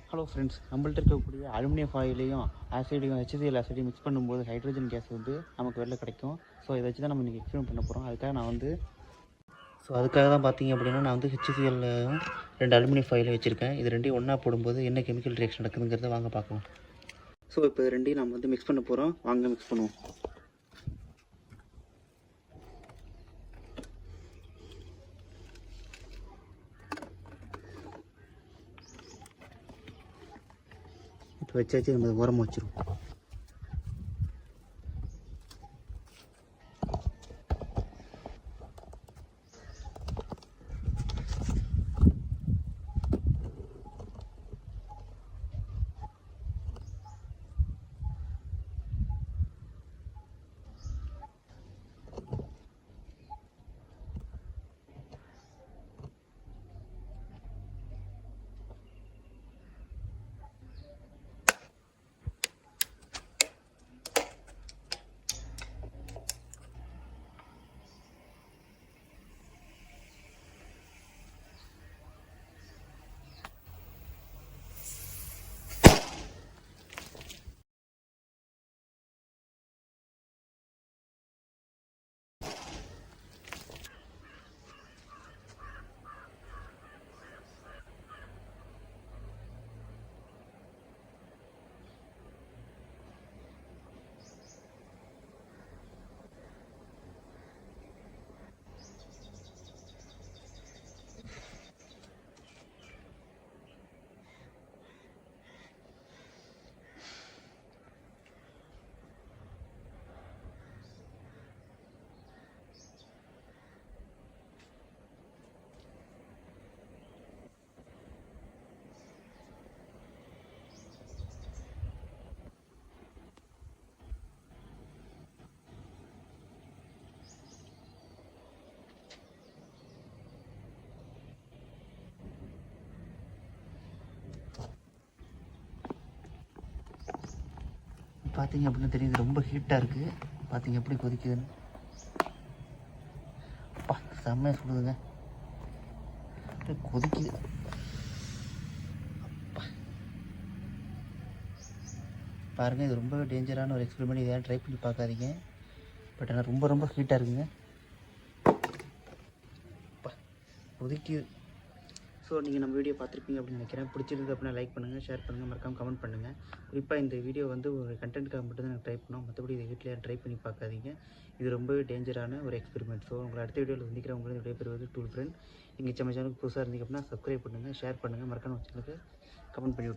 Hello friends, நம்மள்ட்ட இருக்கக்கூடிய aluminium ஃபாயிலையும் ஆசிடையும் HCl ஆசிடையும் mix பண்ணும்போது ஹைட்ரஜன் கேஸ் வந்து நமக்கு வெளில கிடைக்கும். ஸோ இதை வச்சு தான் நம்ம இன்றைக்கி எக்ஸ்பெரிமெண்ட் பண்ண போகிறோம். அதுக்காக தான் பார்த்தீங்க அப்படின்னா நான் வந்து HClலையும் 2 அலுமினியம் ஃபாயிலை வச்சுருக்கேன். இது ரெண்டையும் ஒன்றா போடும்போது என்ன கெமிக்கல் ரியாக்ஷன் நடக்குதுங்கிறத வாங்க பார்க்கலாம். ஸோ இப்போ இது ரெண்டையும் நம்ம வந்து மிக்ஸ் பண்ண போகிறோம். வாங்க மிக்ஸ் பண்ணுவோம். இப்போ வச்சாச்சு, நம்ம ஓரமாக வச்சுருவோம். பார்த்தீங்க அப்படின்னா தெரியுது, ரொம்ப ஹீட்டாக இருக்குது. பார்த்தீங்க எப்படி கொதிக்குதுன்னு. அப்பா, செம்மையாக சொல்லுதுங்க, கொதிக்குது. பாருங்கள், இது ரொம்ப டேஞ்சரான ஒரு எக்ஸ்பெரிமெண்ட். இதை ட்ரை பண்ணி பார்க்காதீங்க. பட் ஆனால் ரொம்ப ரொம்ப ஹீட்டாக இருக்குங்க. கொதிக்குது. ஸோ நீங்கள் நம்ம வீடியோ பார்த்துருப்பீங்க அப்படின்னு நினைக்கிறேன். பிடிச்சிருக்கு அப்படின்னா லைக் பண்ணுங்கள், ஷேர் பண்ணுங்கள், மறக்காமல் கமெண்ட் பண்ணுங்கள். குறிப்பாக இந்த வீடியோ வந்து ஒரு கண்டென்ட்காக மட்டும் தான் எனக்கு ட்ரை பண்ணோம். மற்றபடி இதை வீட்டில் ட்ரை பண்ணி பார்க்காதீங்க. இது ரொம்பவே டேஞ்சரான ஒரு எக்ஸ்பெரிமெண்ட். ஸோ உங்களை அடுத்த வீடியோவில் சந்திக்கிறேன். உங்களுக்கு விடைபெறுவது டூல் ஃப்ரெண்ட். இங்கே நம்ம சேனலுக்கு புதுசாக இருந்தீங்க அப்படின்னா சப்ஸ்கிரைப் பண்ணுங்கள், ஷேர் பண்ணுங்கள், மறக்காம சேனலுக்கு கமெண்ட் பண்ணி விட்டு